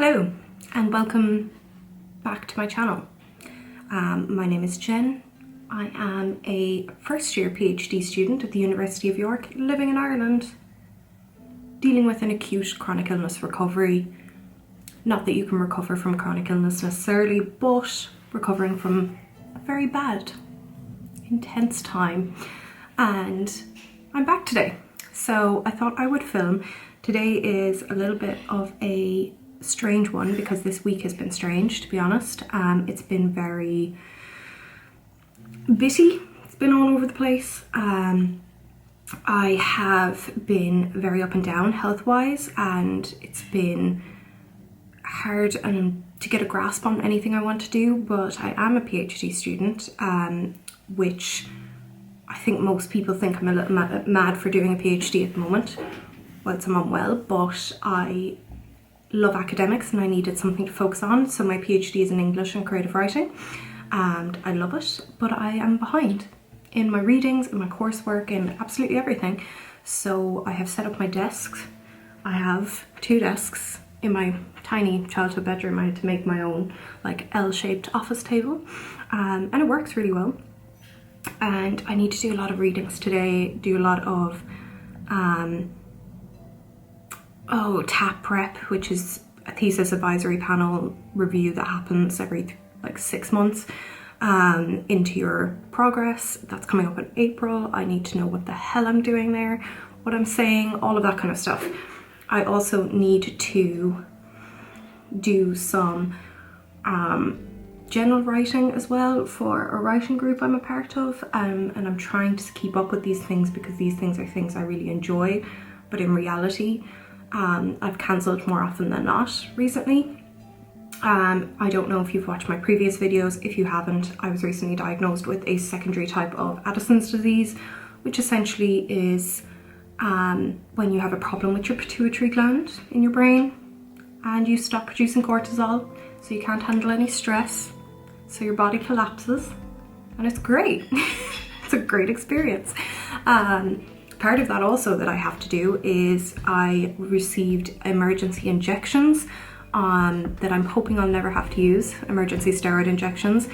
Hello and welcome back to my channel. My name is Jen. I am a first year PhD student at the University of York, living in Ireland, dealing with an acute chronic illness recovery. Not that you can recover from chronic illness necessarily, but recovering from a very bad, intense time. And I'm back today. So I thought I would film. Today is a little bit of a strange one because this week has been strange, to be honest. It's been very bitty. It's been all over the place. I have been very up and down health-wise, and it's been hard to get a grasp on anything I want to do, but I am a PhD student, which I think most people think I'm a little mad for doing a PhD at the moment whilst I'm unwell, but I love academics and I needed something to focus on. So my PhD is in English and creative writing and I love it, but I am behind in my readings, in my coursework, in absolutely everything. So I have set up my desks. I have 2 desks in my tiny childhood bedroom. I had to make my own like L-shaped office table, and it works really well. And I need to do a lot of readings today, do a lot of TAP prep, which is a thesis advisory panel review that happens every like 6 months into your progress. That's coming up in April. I need to know what the hell I'm doing there, what I'm saying, all of that kind of stuff. I also need to do some general writing as well for a writing group I'm a part of, and I'm trying to keep up with these things because these things are things I really enjoy, but in reality I've cancelled more often than not recently. I don't know if you've watched my previous videos. If you haven't, I was recently diagnosed with a secondary type of Addison's disease, which essentially is when you have a problem with your pituitary gland in your brain and you stop producing cortisol, so you can't handle any stress, so your body collapses, and it's great. It's a great experience. Part of that also that I have to do is I received emergency injections that I'm hoping I'll never have to use, emergency steroid injections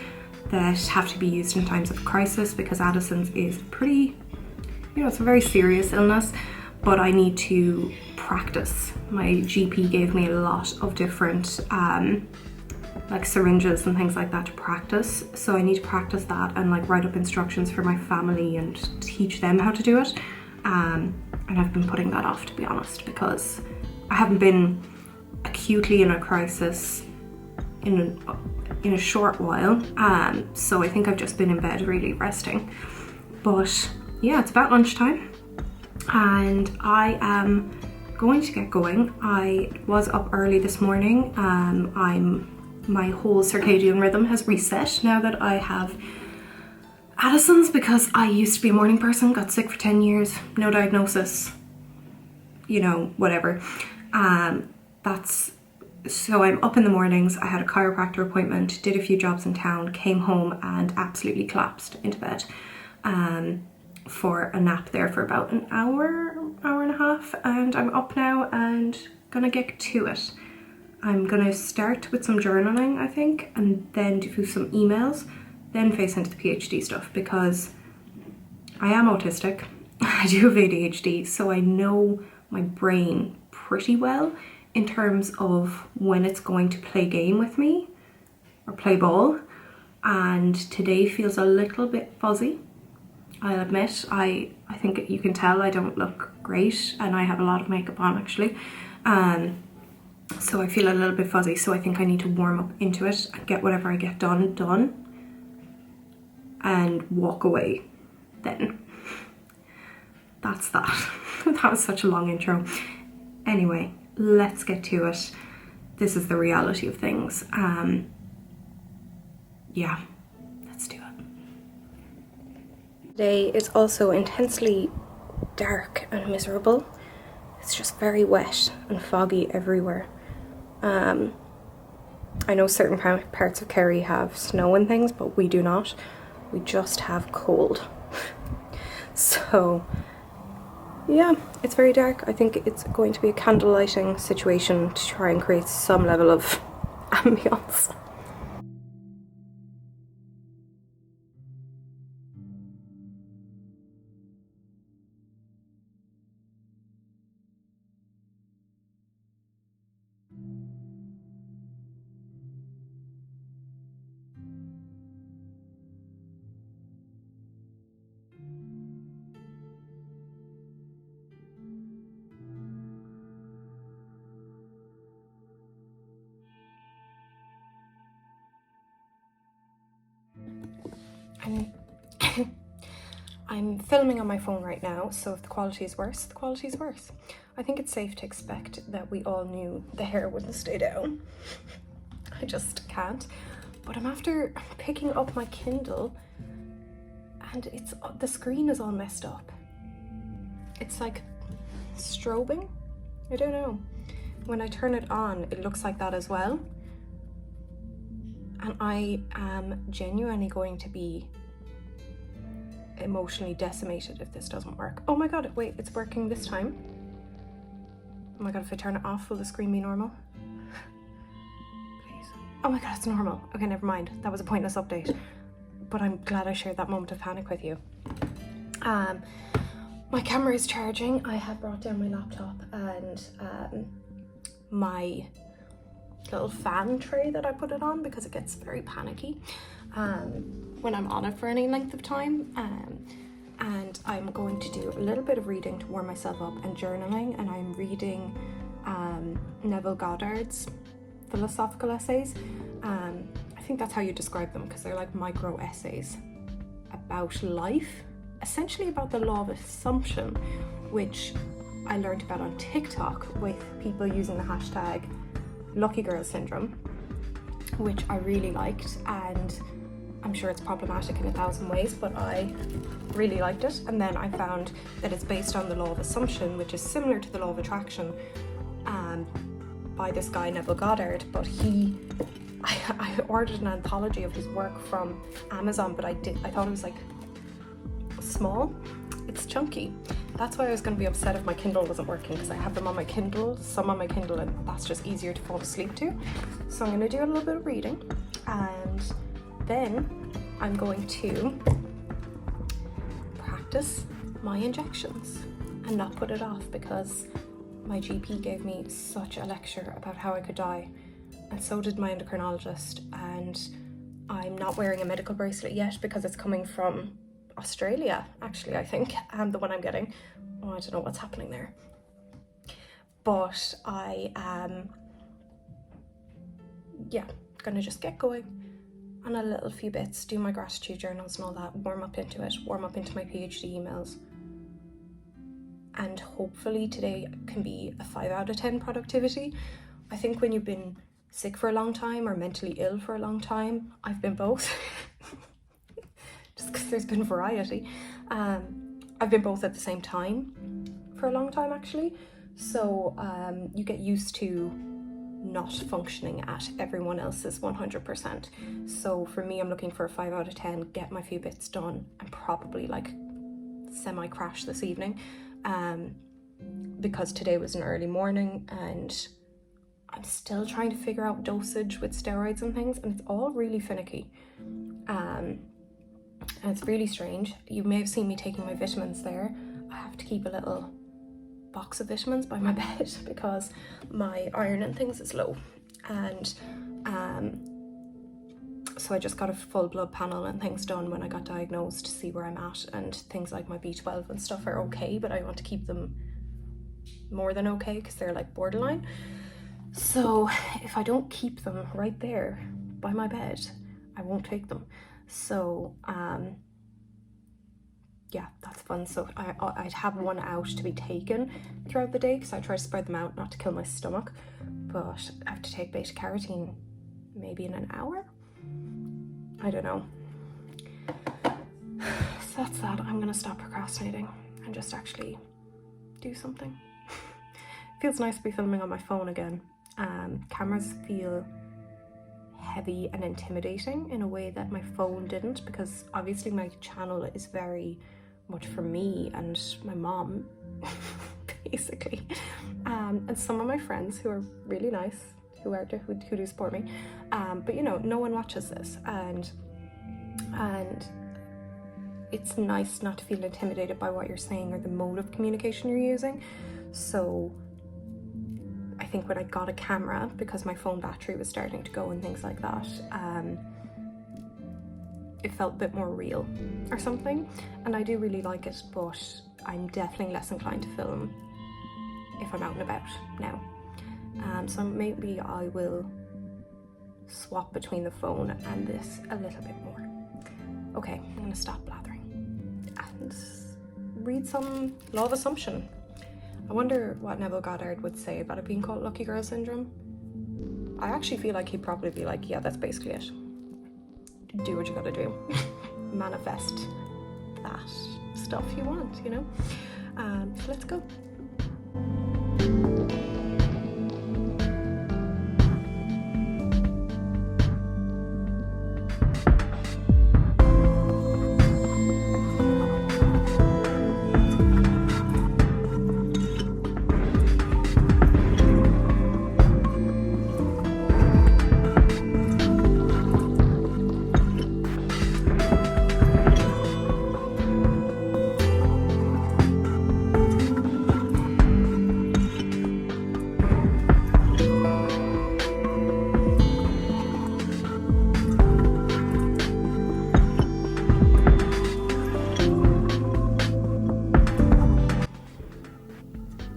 that have to be used in times of crisis, because Addison's is pretty, it's a very serious illness, but I need to practice. My GP gave me a lot of different like syringes and things like that to practice, so I need to practice that and like write up instructions for my family and teach them how to do it. And I've been putting that off, to be honest, because I haven't been acutely in a crisis in a short while, so I think I've just been in bed really resting. But yeah, it's about lunchtime and I am going to get going. I was up early this morning. My whole circadian rhythm has reset now that I have Addison's, because I used to be a morning person, got sick for 10 years, no diagnosis, whatever. So I'm up in the mornings. I had a chiropractor appointment, did a few jobs in town, came home and absolutely collapsed into bed for a nap there for about an hour and a half, and I'm up now and gonna get to it. I'm gonna start with some journaling, I think, and then do some emails, then face into the PhD stuff, because I am autistic. I do have ADHD, so I know my brain pretty well in terms of when it's going to play game with me or play ball, and today feels a little bit fuzzy. I'll admit, I think you can tell I don't look great and I have a lot of makeup on actually, so I feel a little bit fuzzy, so I think I need to warm up into it and get whatever I get done and walk away then. That's that. That was such a long intro. Anyway, let's get to it. This is the reality of things. Yeah, let's do it. Today is also intensely dark and miserable. It's just very wet and foggy everywhere. I know certain parts of Kerry have snow and things, but we do not. We just have cold. So Yeah, it's very dark. I think it's going to be a candle lighting situation to try and create some level of ambience. I'm filming on my phone right now, so if the quality is worse, the quality is worse. I think it's safe to expect that we all knew the hair wouldn't stay down. I just can't. But I'm after picking up my Kindle and the screen is all messed up. It's like strobing. I don't know. When I turn it on, it looks like that as well. And I am genuinely going to be emotionally decimated if this doesn't work. Oh my god, wait, it's working this time. Oh my god, if I turn it off, will the screen be normal? Please. Oh my god, it's normal. Okay, never mind. That was a pointless update. But I'm glad I shared that moment of panic with you. My camera is charging. I have brought down my laptop and my little fan tray that I put it on because it gets very panicky when I'm on it for any length of time. And I'm going to do a little bit of reading to warm myself up and journaling, and I'm reading Neville Goddard's philosophical essays. I think that's how you describe them, because they're like micro essays about life, essentially about the law of assumption, which I learned about on TikTok with people using the hashtag Lucky Girl Syndrome, which I really liked, and I'm sure it's problematic in 1,000 ways, but I really liked it. And then I found that it's based on the law of assumption, which is similar to the law of attraction, by this guy Neville Goddard, but I ordered an anthology of his work from Amazon, but I thought it was like small. It's chunky. That's why I was going to be upset if my Kindle wasn't working, because I have them on my Kindle, some on my Kindle, and that's just easier to fall asleep to. So I'm going to do a little bit of reading, and then I'm going to practice my injections and not put it off, because my GP gave me such a lecture about how I could die, and so did my endocrinologist, and I'm not wearing a medical bracelet yet because it's coming from Australia, actually, I think, the one I'm getting. Oh, I don't know what's happening there. But I am, gonna just get going on a little few bits, do my gratitude journals and all that, warm up into it, warm up into my PhD emails. And hopefully today can be a 5 out of 10 productivity. I think when you've been sick for a long time or mentally ill for a long time, I've been both. Just because there's been variety. I've been both at the same time for a long time, actually. So you get used to not functioning at everyone else's 100%. So for me, I'm looking for a 5 out of 10, get my few bits done, and probably like semi-crash this evening. Because today was an early morning and I'm still trying to figure out dosage with steroids and things, and it's all really finicky. And it's really strange. You may have seen me taking my vitamins there. I have to keep a little box of vitamins by my bed because my iron and things is low. And so I just got a full blood panel and things done when I got diagnosed to see where I'm at, and things like my B12 and stuff are okay, but I want to keep them more than okay because they're like borderline. So if I don't keep them right there by my bed, I won't take them. So yeah, that's fun. So I'd have one out to be taken throughout the day because I try to spread them out not to kill my stomach, but I have to take beta carotene maybe in an hour. I don't know. So that's that. I'm gonna stop procrastinating and just actually do something. Feels nice to be filming on my phone again. Cameras feel heavy and intimidating in a way that my phone didn't, because obviously my channel is very much for me and my mom, basically. And some of my friends who are really nice, who do support me, but you know, no one watches this, and it's nice not to feel intimidated by what you're saying or the mode of communication you're using. So I think when I got a camera, because my phone battery was starting to go and things like that, it felt a bit more real or something, and I do really like it, but I'm definitely less inclined to film if I'm out and about now. So maybe I will swap between the phone and this a little bit more. Okay, I'm gonna stop blathering and read some law of assumption. I wonder what Neville Goddard would say about it being called lucky girl syndrome. I actually feel like he'd probably be like, yeah, that's basically it. Do what you gotta do. Manifest that stuff you want, you know? So let's go.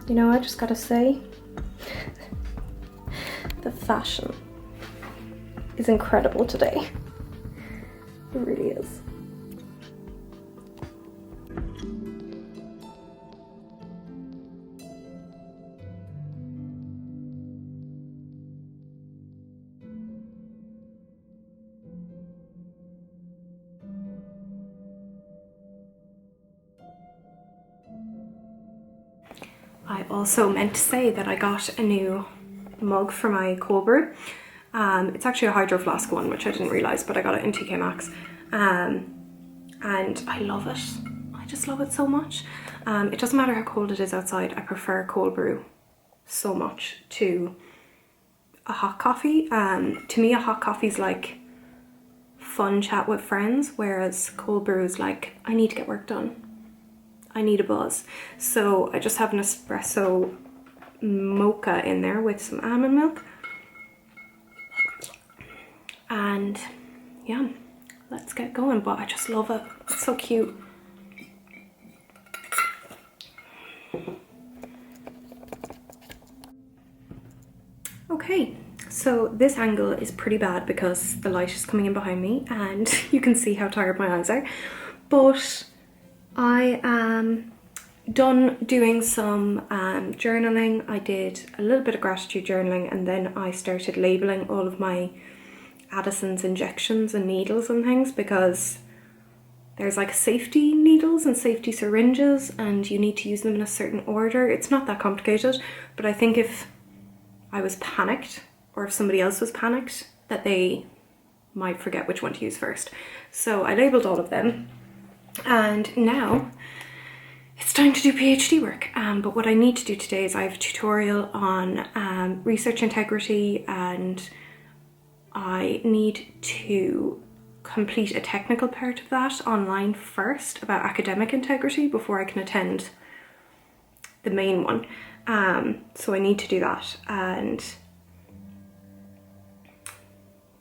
You know, I just gotta say, the fashion is incredible today. It really is. I also meant to say that I got a new mug for my cold brew. It's actually a Hydro Flask one, which I didn't realise, but I got it in TK Maxx. And I love it. I just love it so much. It doesn't matter how cold it is outside, I prefer cold brew so much to a hot coffee. To me, a hot coffee is like fun chat with friends, whereas cold brew is like, I need to get work done. I need a buzz. So I just have an espresso mocha in there with some almond milk. And yeah, let's get going. But I just love it. It's so cute. Okay, so this angle is pretty bad because the light is coming in behind me and you can see how tired my eyes are. But I am done doing some journaling. I did a little bit of gratitude journaling, and then I started labeling all of my Addison's injections and needles and things, because there's like safety needles and safety syringes and you need to use them in a certain order. It's not that complicated, but I think if I was panicked, or if somebody else was panicked, that they might forget which one to use first. So I labelled all of them. And now it's time to do PhD work. But what I need to do today is I have a tutorial on research integrity, and I need to complete a technical part of that online first about academic integrity before I can attend the main one. So I need to do that. And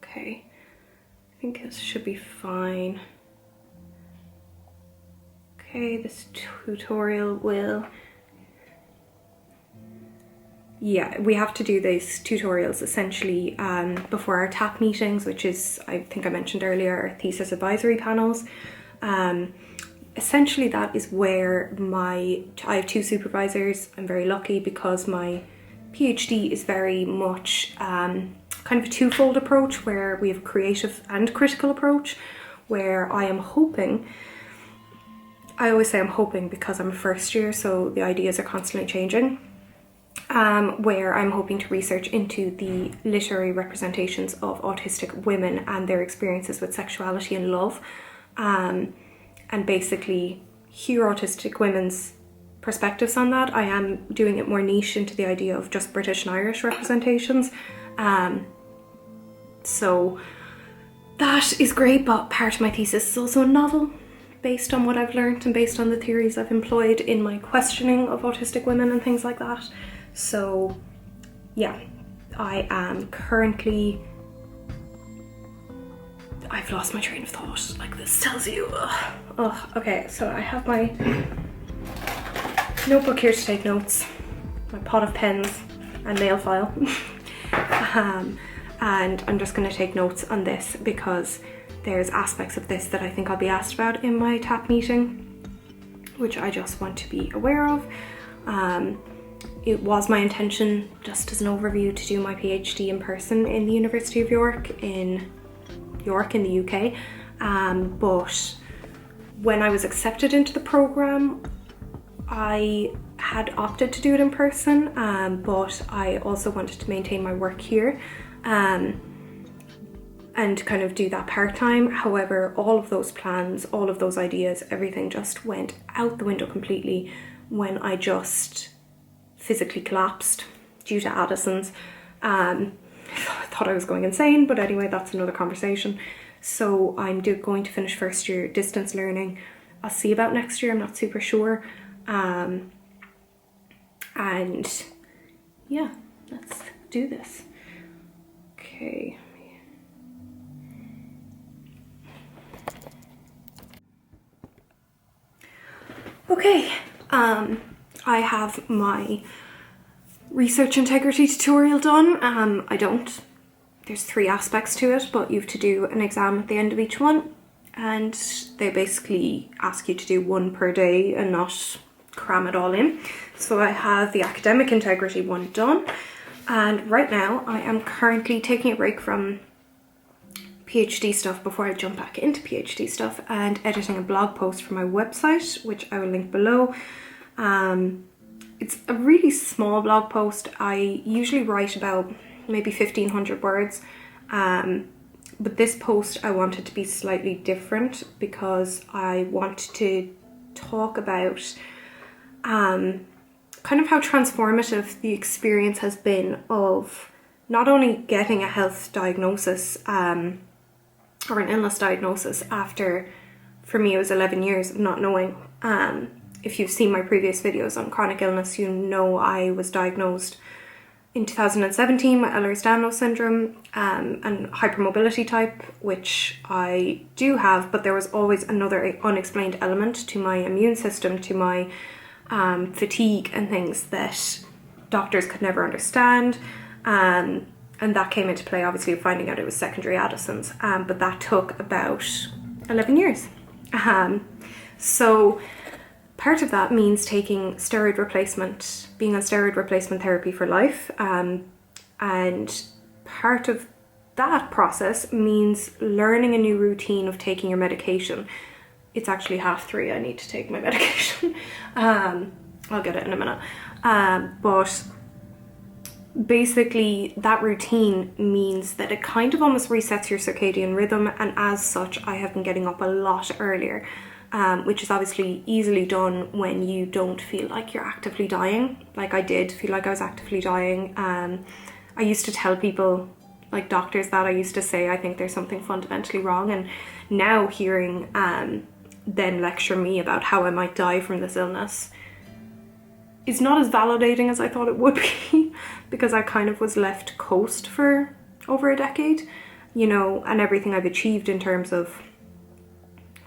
okay, I think this should be fine. Okay, this tutorial will, yeah, we have to do these tutorials essentially before our TAP meetings, which is, I think I mentioned earlier, our thesis advisory panels. Essentially that is where I have two supervisors. I'm very lucky because my PhD is very much kind of a twofold approach, where we have a creative and critical approach, where I am hoping, I always say I'm hoping because I'm a first year, so the ideas are constantly changing, where I'm hoping to research into the literary representations of autistic women and their experiences with sexuality and love, and basically hear autistic women's perspectives on that. I am doing it more niche into the idea of just British and Irish representations. So that is great, but part of my thesis is also a novel based on what I've learned and based on the theories I've employed in my questioning of autistic women and things like that. So yeah, I am currently, I've lost my train of thought, like this tells you. Okay, so I have my notebook here to take notes, my pot of pens and nail file. And I'm just going to take notes on this because there's aspects of this that I think I'll be asked about in my TAP meeting, which I just want to be aware of. It was my intention, just as an overview, to do my PhD in person in the University of York in the UK, but when I was accepted into the programme, I had opted to do it in person, but I also wanted to maintain my work here and kind of do that part-time. However, all of those plans, all of those ideas, everything just went out the window completely when I just physically collapsed due to Addison's. I thought I was going insane, but anyway, that's another conversation. So I'm going to finish first year distance learning. I'll see about next year, I'm not super sure. And yeah, let's do this. Okay. Okay, I have my research integrity tutorial done. There's 3 aspects to it, but you have to do an exam at the end of each one, and they basically ask you to do 1 per day and not cram it all in. So I have the academic integrity one done, and right now I am currently taking a break from PhD stuff before I jump back into PhD stuff and editing a blog post for my website, which I will link below. It's a really small blog post. I usually write about maybe 1,500 words, but this post I wanted to be slightly different because I wanted to talk about kind of how transformative the experience has been of not only getting a health diagnosis or an illness diagnosis after, for me it was 11 years of not knowing. If you've seen my previous videos on chronic illness, you know I was diagnosed in 2017 with Ehlers-Danlos syndrome and hypermobility type, which I do have, but there was always another unexplained element to my immune system, to my fatigue and things that doctors could never understand. And that came into play, obviously, finding out it was secondary Addison's, but that took about 11 years. So part of that means taking steroid replacement, being on steroid replacement therapy for life, and part of that process means learning a new routine of taking your medication. It's actually 3:30, I need to take my medication. I'll get it in a minute. But basically that routine means that it kind of almost resets your circadian rhythm, and as such I have been getting up a lot earlier, which is obviously easily done when you don't feel like you're actively dying. Like I did feel like I was actively dying. I used to tell people, like doctors, that I used to say I think there's something fundamentally wrong, and now hearing them lecture me about how I might die from this illness is not as validating as I thought it would be, because I kind of was left coast for over a decade, you know, and everything I've achieved in terms of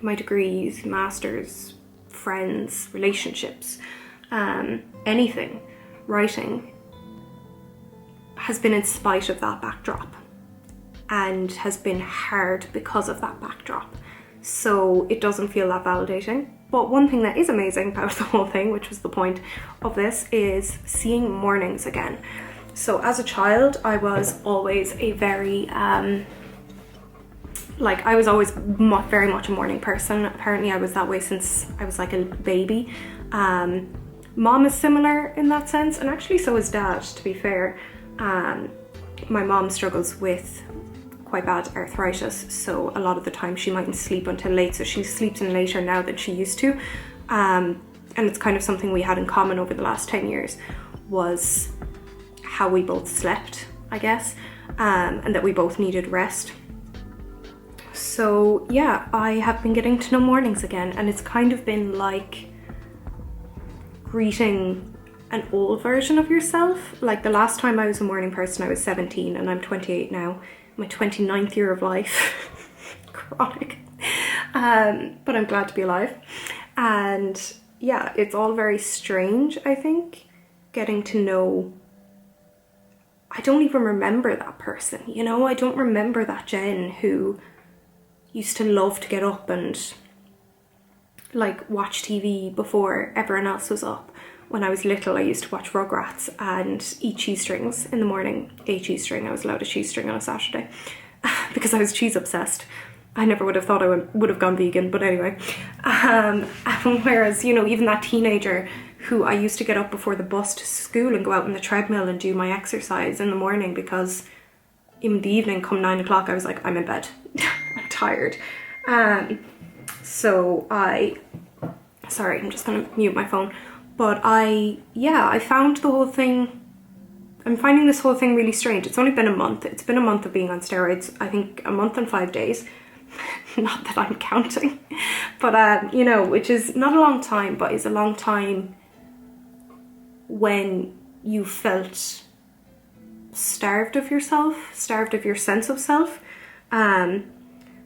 my degrees, masters, friends, relationships, anything, writing, has been in spite of that backdrop and has been hard because of that backdrop. So it doesn't feel that validating. But one thing that is amazing about the whole thing, which was the point of this, is seeing mornings again. So as a child, I was always a very, I was always very much a morning person. Apparently I was that way since I was like a baby. Mom is similar in that sense, and actually so is dad, to be fair. My mom struggles with quite bad arthritis, so a lot of the time she mightn't sleep until late, so she sleeps in later now than she used to, and and it's kind of something we had in common over the last 10 years, was how we both slept, I guess, and that we both needed rest. So yeah, I have been getting to know mornings again, and it's kind of been like greeting an old version of yourself. Like the last time I was a morning person, I was 17, and I'm 28 now, my 29th year of life. Chronic. But I'm glad to be alive. And yeah, it's all very strange, I think, getting to know. I don't even remember that person, you know? I don't remember that Jen who used to love to get up and like watch TV before everyone else was up. When I was little, I used to watch Rugrats and eat cheese strings in the morning. A cheese string. I was allowed a cheese string on a Saturday because I was cheese obsessed. I never would have thought I would have gone vegan, but anyway. Whereas, you know, even that teenager who I used to get up before the bus to school and go out on the treadmill and do my exercise in the morning, because in the evening, come 9 o'clock, I was like, I'm in bed. I'm tired. Sorry, I'm just gonna mute my phone. But I found the whole thing, I'm finding this whole thing really strange. It's only been a month. It's been a month of being on steroids. I think a month and 5 days. Not that I'm counting. But, you know, which is not a long time, but is a long time when you felt starved of yourself, starved of your sense of self.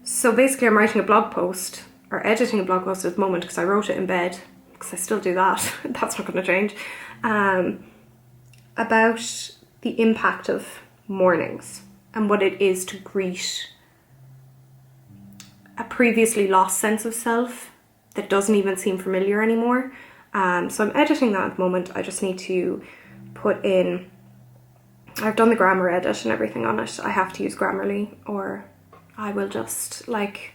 So basically I'm writing a blog post, or editing a blog post at the moment, because I wrote it in bed, because I still do that. That's not going to change. About the impact of mornings and what it is to greet a previously lost sense of self that doesn't even seem familiar anymore. So I'm editing that at the moment. I just need to put in, I've done the grammar edit and everything on it. I have to use Grammarly, or I will just, like,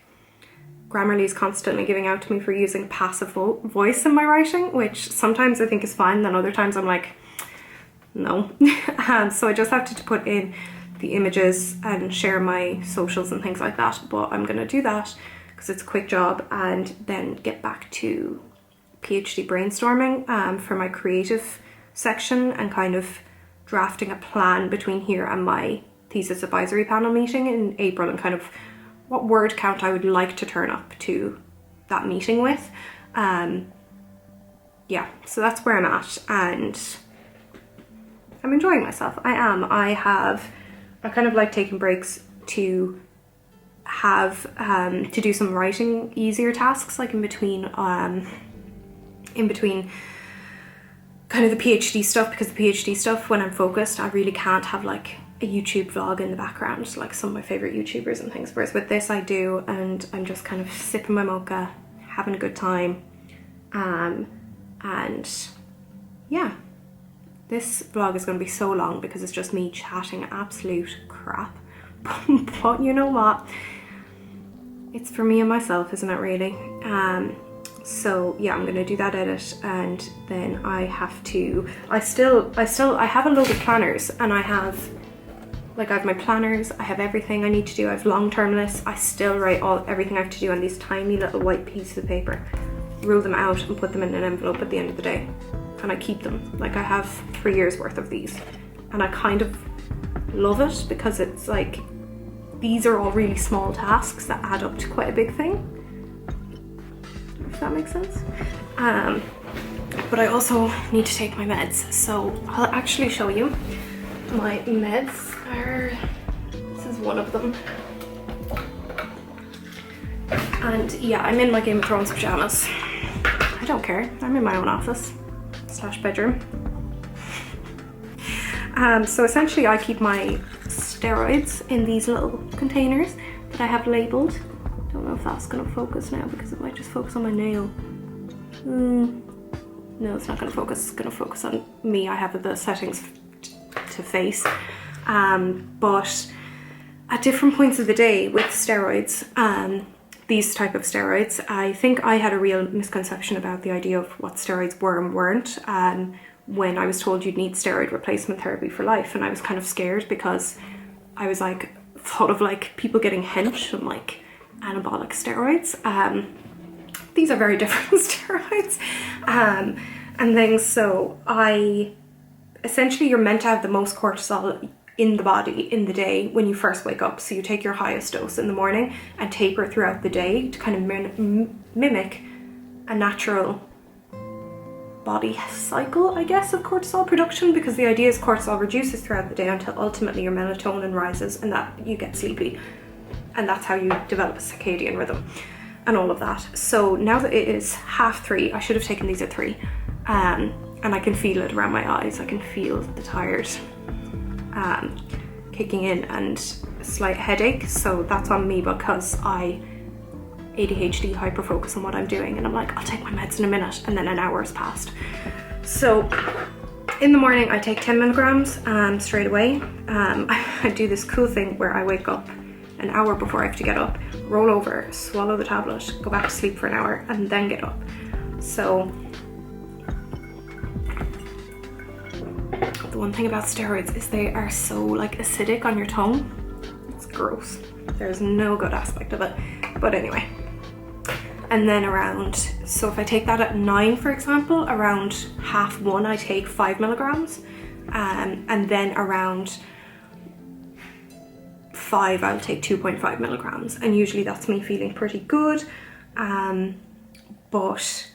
Grammarly is constantly giving out to me for using passive voice in my writing, which sometimes I think is fine, then other times I'm like, no. So I just have to put in the images and share my socials and things like that, but I'm gonna do that because it's a quick job, and then get back to PhD brainstorming for my creative section, and kind of drafting a plan between here and my thesis advisory panel meeting in April, and kind of what word count I would like to turn up to that meeting with. Yeah, so that's where I'm at, and I'm enjoying myself. I kind of like taking breaks to have to do some writing easier tasks, like in between kind of the PhD stuff, because the PhD stuff, when I'm focused, I really can't have like a YouTube vlog in the background, like some of my favorite YouTubers and things, whereas with this I do, and I'm just kind of sipping my mocha, having a good time. And yeah, this vlog is going to be so long because it's just me chatting absolute crap. But you know what? It's for me and myself, isn't it, really? So yeah, I'm going to do that edit, and then I have to, I have a load of planners, and I have my planners, I have everything I need to do, I have long-term lists, I still write everything I have to do on these tiny little white pieces of paper, rule them out and put them in an envelope at the end of the day, and I keep them. Like, I have 3 years worth of these, and I kind of love it because it's like, these are all really small tasks that add up to quite a big thing, if that makes sense. But I also need to take my meds, so I'll actually show you. My meds are, this is one of them. And yeah, I'm in my Game of Thrones pajamas. I don't care, I'm in my own office / bedroom. So essentially I keep my steroids in these little containers that I have labeled. Don't know if that's gonna focus now because it might just focus on my nail. No, it's not gonna focus, it's gonna focus on me. I have the settings to face. But at different points of the day with steroids, these type of steroids, I think I had a real misconception about the idea of what steroids were and weren't, when I was told you'd need steroid replacement therapy for life, and I was kind of scared because I was like, thought of like people getting hench from like anabolic steroids. these are very different steroids and things. So essentially you're meant to have the most cortisol in the body in the day when you first wake up. So you take your highest dose in the morning and taper throughout the day to kind of mimic a natural body cycle, I guess, of cortisol production, because the idea is cortisol reduces throughout the day until ultimately your melatonin rises and that you get sleepy. And that's how you develop a circadian rhythm and all of that. So now that it is 3:30, I should have taken these at 3. And I can feel it around my eyes. I can feel the tired kicking in and a slight headache. So that's on me because I ADHD hyperfocus on what I'm doing, and I'm like, I'll take my meds in a minute, and then an hour has passed. So in the morning I take 10 milligrams straight away. I do this cool thing where I wake up an hour before I have to get up, roll over, swallow the tablet, go back to sleep for an hour, and then get up. So the one thing about steroids is they are so like acidic on your tongue. It's gross. There's no good aspect of it. But anyway. And then so if I take that at 9, for example, around 1:30 I take 5 milligrams. And then around 5 I'll take 2.5 milligrams. And usually that's me feeling pretty good. But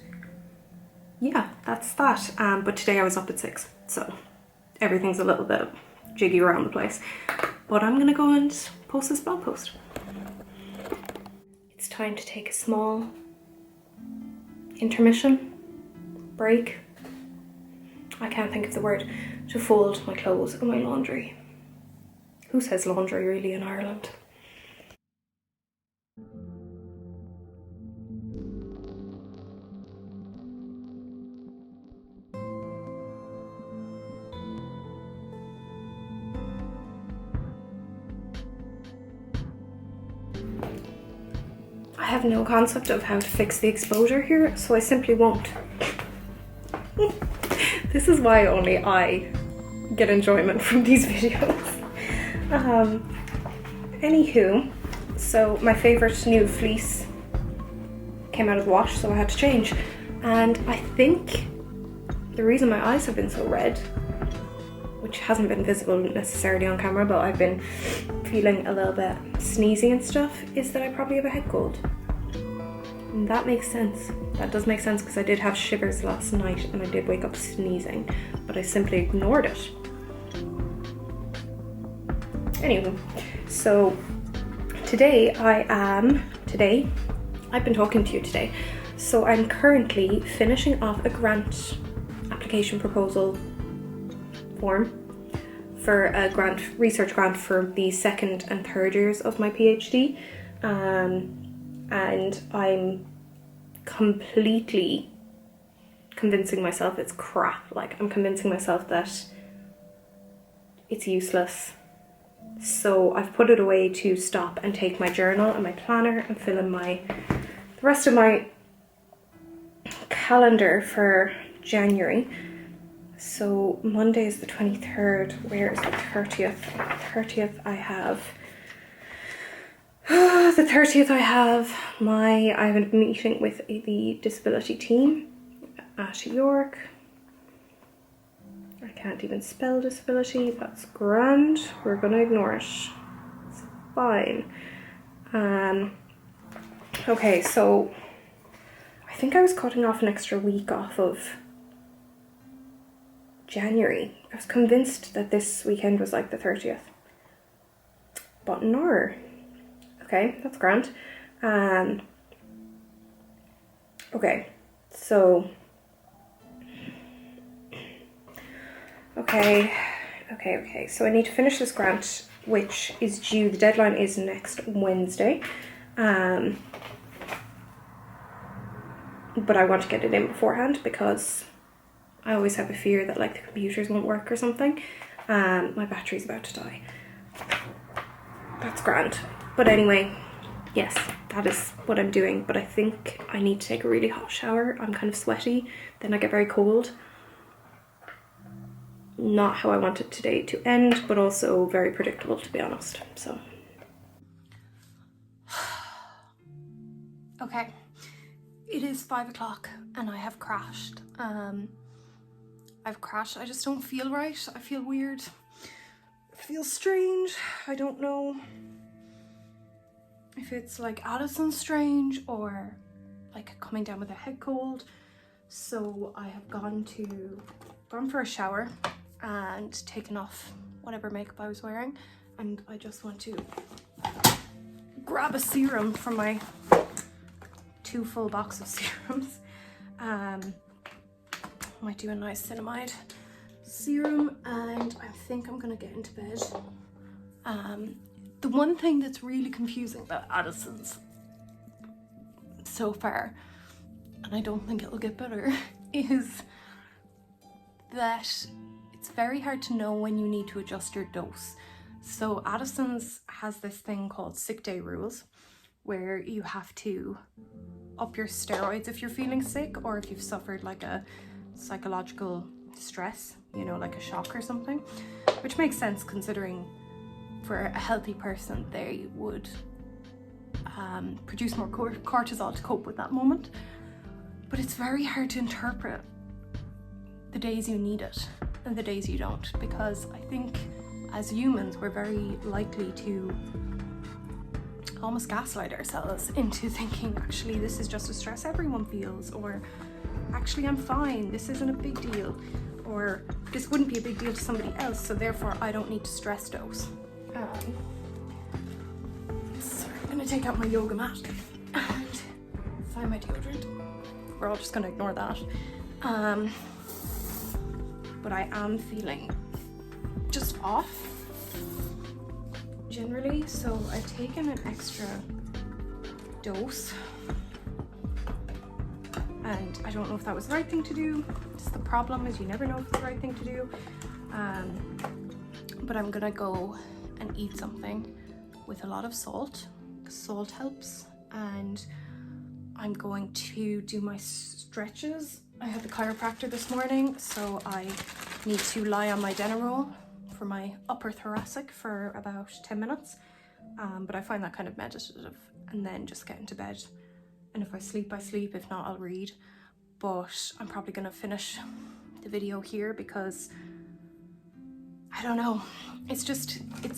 yeah, that's that. But today I was up at 6, so everything's a little bit jiggy around the place. But I'm gonna go and post this blog post. It's time to take a small intermission, break. I can't think of the word, to fold my clothes and my laundry. Who says laundry really in Ireland? I have no concept of how to fix the exposure here, so I simply won't. This is why only I get enjoyment from these videos. Anywho, so my favourite new fleece came out of the wash, so I had to change. And I think the reason my eyes have been so red, which hasn't been visible necessarily on camera, but I've been feeling a little bit sneezy and stuff, is that I probably have a head cold. And that makes sense. That does make sense because I did have shivers last night and I did wake up sneezing, but I simply ignored it. Anywho, so today I've been talking to you today. So I'm currently finishing off a grant application proposal form for a research grant for the 2nd and 3rd years of my PhD. And I'm completely convincing myself it's crap. Like, I'm convincing myself that it's useless. So I've put it away to stop and take my journal and my planner and fill in the rest of my calendar for January. So Monday is the 23rd. Where is the 30th? The 30th I have I have a meeting with the disability team at York. I can't even spell disability, that's grand. We're gonna ignore it. It's fine. Okay, so I think I was cutting off an extra week off of January. I was convinced that this weekend was like the 30th. But no. Okay, that's grand. Okay, so Okay, so I need to finish this grant, which is due, the deadline is next Wednesday. But I want to get it in beforehand because I always have a fear that like the computers won't work or something. My battery's about to die. That's grand. But anyway, yes, that is what I'm doing. But I think I need to take a really hot shower. I'm kind of sweaty, then I get very cold. Not how I wanted today to end, but also very predictable, to be honest. So okay, It is 5 o'clock and I have crashed. I've crashed. I just don't feel right. I feel weird. It feels strange. I don't know if it's like Addison's strange or like coming down with a head cold. So I have gone for a shower and taken off whatever makeup I was wearing, and I just want to grab a serum from my 2 full box of serums. Might do a nice niacinamide serum, and I think I'm gonna get into bed. The one thing that's really confusing about Addison's so far, and I don't think it'll get better, is that it's very hard to know when you need to adjust your dose. So Addison's has this thing called sick day rules, where you have to up your steroids if you're feeling sick, or if you've suffered like a psychological stress, you know, like a shock or something, which makes sense considering for a healthy person they would produce more cortisol to cope with that moment. But it's very hard to interpret the days you need it and the days you don't, because I think as humans we're very likely to almost gaslight ourselves into thinking actually this is just a stress everyone feels, or actually I'm fine, this isn't a big deal, or this wouldn't be a big deal to somebody else, so therefore I don't need to stress dose. So I'm gonna take out my yoga mat and find my deodorant. We're all just gonna ignore that. But I am feeling just off generally, so I've taken an extra dose, and I don't know if that was the right thing to do. Just the problem is you never know if it's the right thing to do. But I'm gonna go and eat something with a lot of salt, because salt helps, and I'm going to do my stretches. I had the chiropractor this morning, so I need to lie on my dinner roll for my upper thoracic for about 10 minutes. But I find that kind of meditative, and then just get into bed. And if I sleep, I sleep. If not, I'll read. But I'm probably gonna finish the video here because I don't know. It's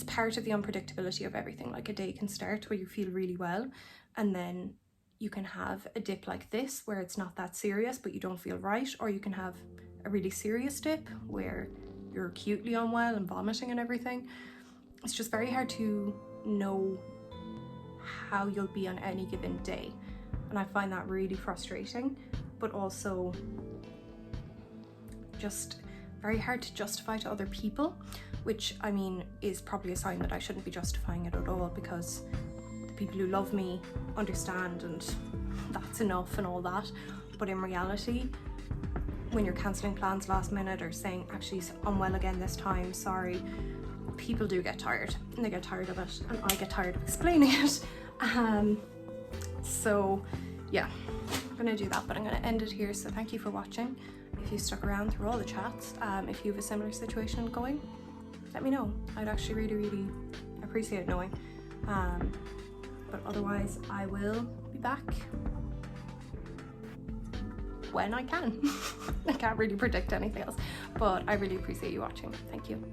part of the unpredictability of everything. Like a day can start where you feel really well, and then you can have a dip like this where it's not that serious but you don't feel right, or you can have a really serious dip where you're acutely unwell and vomiting and everything. It's just very hard to know how you'll be on any given day, and I find that really frustrating, but also just very hard to justify to other people, which I mean is probably a sign that I shouldn't be justifying it at all, because the people who love me understand and that's enough and all that. But in reality, when you're cancelling plans last minute or saying actually I'm well again this time, sorry, people do get tired, and they get tired of it, and I get tired of explaining it. So yeah, I'm gonna do that, but I'm gonna end it here. So thank you for watching. If you stuck around through all the chats, if you have a similar situation going, let me know. I'd actually really appreciate knowing. But otherwise I will be back when I can. I can't really predict anything else, but I really appreciate you watching. Thank you.